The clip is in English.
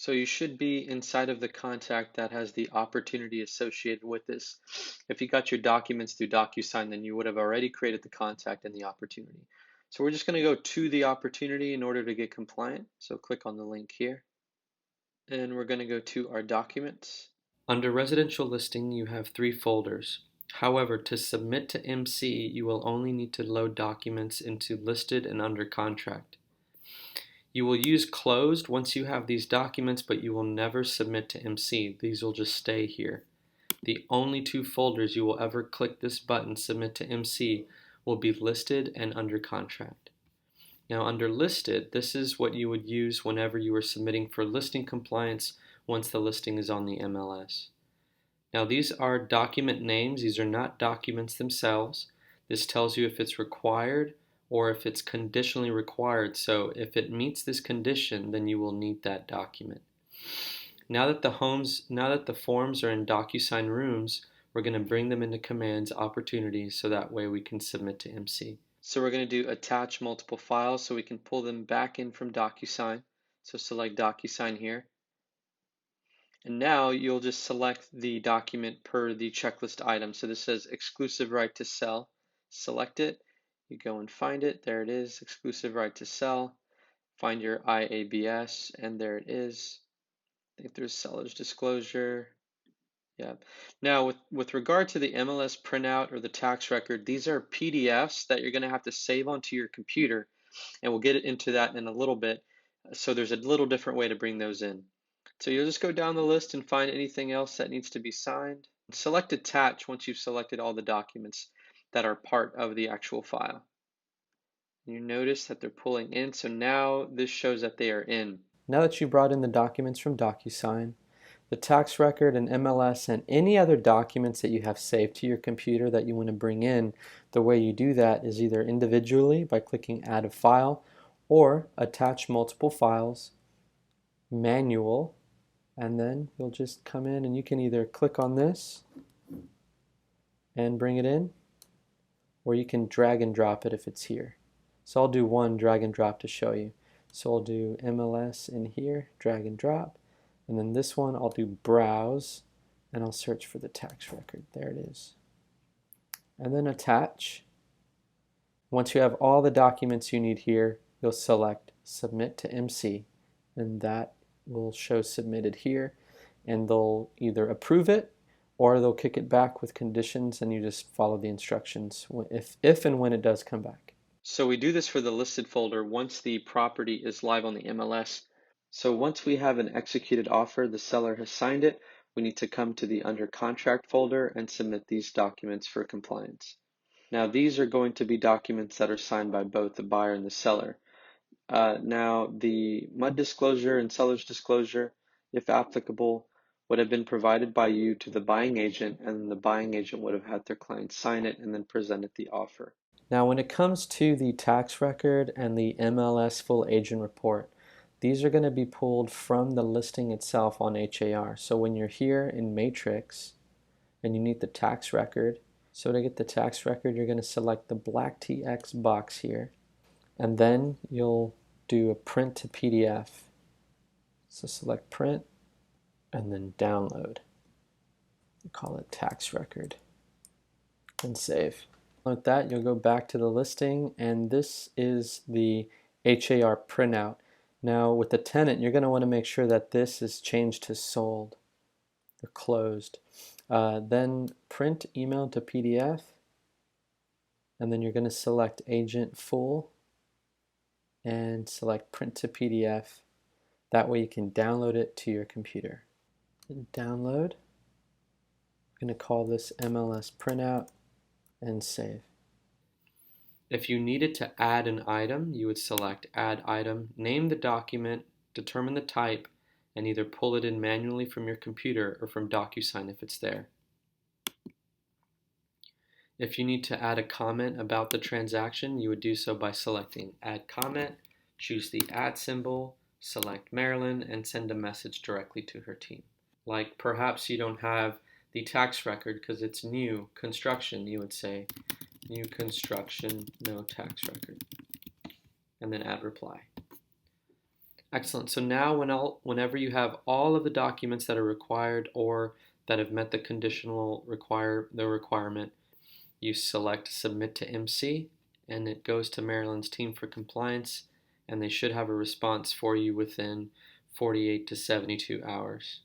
So you should be inside of the contact that has the opportunity associated with this. If you got your documents through Docusign, then you would have already created the contact and the opportunity. So we're just going to go to the opportunity in order to get compliant. So click on the link here, and we're going to go to our documents. Under residential listing, you have 3 folders. However, to submit to MC, you will only need to load documents into listed and under contract. You will use closed once you have these documents, but you will never submit to MC. These will just stay here. The only 2 folders you will ever click this button, submit to MC, will be listed and under contract. Now under listed, this is what you would use whenever you are submitting for listing compliance once the listing is on the MLS. Now these are document names. These are not documents themselves. This tells you if it's required or if it's conditionally required. So if it meets this condition, then you will need that document. Now that the forms are in Docusign rooms, we're going to bring them into commands opportunities so that way we can submit to MC. So we're going to do attach multiple files so we can pull them back in from Docusign. So select Docusign here. And now you'll just select the document per the checklist item. So this says exclusive right to sell. Select it. You go and find it. There it is, exclusive right to sell. Find your IABS, and there it is. I think there's seller's disclosure. Yeah. Now, with regard to the MLS printout or the tax record, these are PDFs that you're going to have to save onto your computer, and we'll get into that in a little bit. So there's a little different way to bring those in. So you'll just go down the list and find anything else that needs to be signed. Select attach once you've selected all the documents that are part of the actual file. You notice that they're pulling in, so now this shows that they are in. Now that you brought in the documents from Docusign, the tax record and MLS and any other documents that you have saved to your computer that you want to bring in, the way you do that is either individually by clicking add a file or attach multiple files, manual, and then you'll just come in and you can either click on this and bring it in, or you can drag and drop it if it's here. So I'll do one drag and drop to show you. So I'll do MLS in here, drag and drop, and then this one I'll do browse and I'll search for the tax record. There it is. And then attach. Once you have all the documents you need here, you'll select submit to MC, and that will show submitted here, and they'll either approve it or they'll kick it back with conditions, and you just follow the instructions if and when it does come back. So we do this for the listed folder once the property is live on the MLS. So once we have an executed offer, the seller has signed it, we need to come to the under contract folder and submit these documents for compliance. Now these are going to be documents that are signed by both the buyer and the seller. Now the MUD disclosure and seller's disclosure, if applicable, would have been provided by you to the buying agent, and the buying agent would have had their client sign it and then presented the offer. Now when it comes to the tax record and the MLS full agent report, these are going to be pulled from the listing itself on HAR. So when you're here in Matrix and you need the tax record, so to get the tax record, you're going to select the black TX box here, and then you'll do a print to PDF. So select print and then download. We call it tax record and save. With that, you'll go back to the listing, and this is the HAR printout. Now with the tenant, you're going to want to make sure that this is changed to sold or closed. Then print email to PDF, and then you're going to select agent full and select print to PDF. That way you can download it to your computer. And download. I'm going to call this MLS printout and save. If you needed to add an item, you would select add item, name the document, determine the type, and either pull it in manually from your computer or from Docusign if it's there. If you need to add a comment about the transaction, you would do so by selecting add comment, choose the @ symbol, select Marilyn, and send a message directly to her team. Like perhaps you don't have the tax record because it's new construction, you would say new construction, no tax record, and then add reply. Excellent. So now whenever you have all of the documents that are required or that have met the requirement, you select Submit to MC, and it goes to Maryland's team for compliance, and they should have a response for you within 48 to 72 hours.